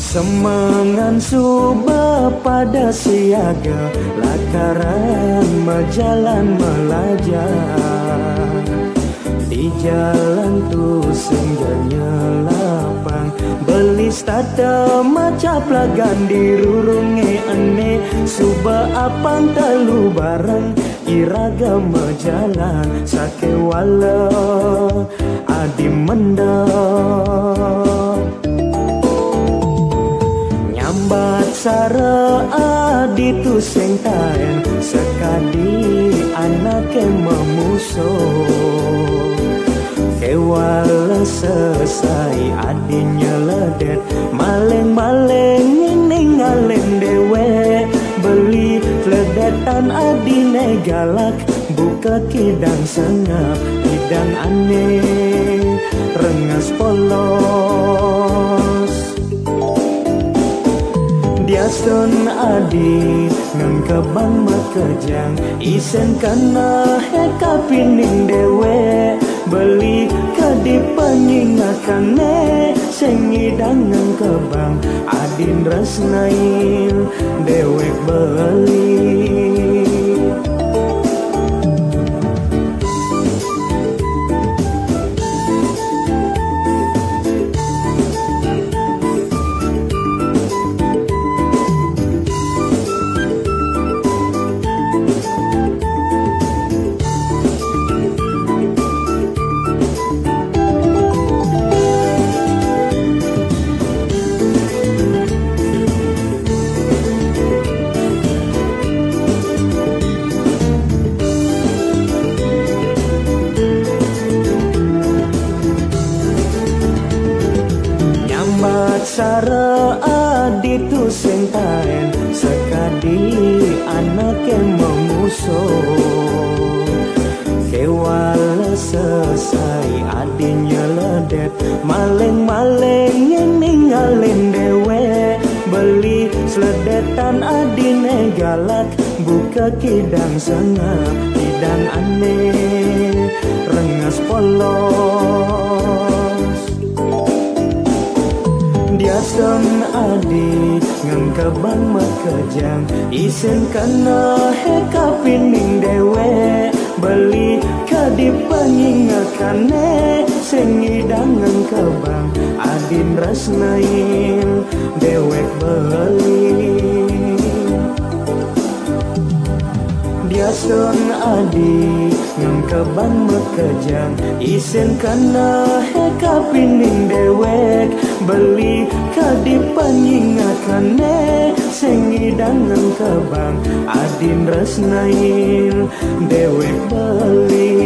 Semangan suba pada siaga, lakaran majalan melajah. Di jalan tu senjanya lapang, belis tata maca pelagan dirurungi ane. Suba apang telu bareng, iraga majalan sake wala adi mendap. Nyambat sara adi tu sing taen, sekadi anake memusuh. Kewala selesai adinya ledet, maleng-maleng ninggalin dewe. Beli ledetan adine galak, buka kidang sengap, kidang aneh rengas polos. Diasun adi nang kebang makejang, isen kana heka pining dewe. Beli kadipanyingakane, sengidang nang kebang adin resnail dewek beli. Sara adi tu sing taen, sekadi anake memusuh. Kewala selesai adinya ledet, maleng-maleng ninggalin dewe. Beli seledetan adine galak, buka kidang sengap, kidang aneh rengas polos. Diasun adi ngang kebang makejang, isen kana heka pining dewe. Beli kadipanyingakane, sengidang ngang kebang adin resnail dewek beli. Diasun adi ngang kebang makejang, isen kana heka pining dewek. Beli kadipanyingakane, sengidang ngang kebang adin resnail dewek beli.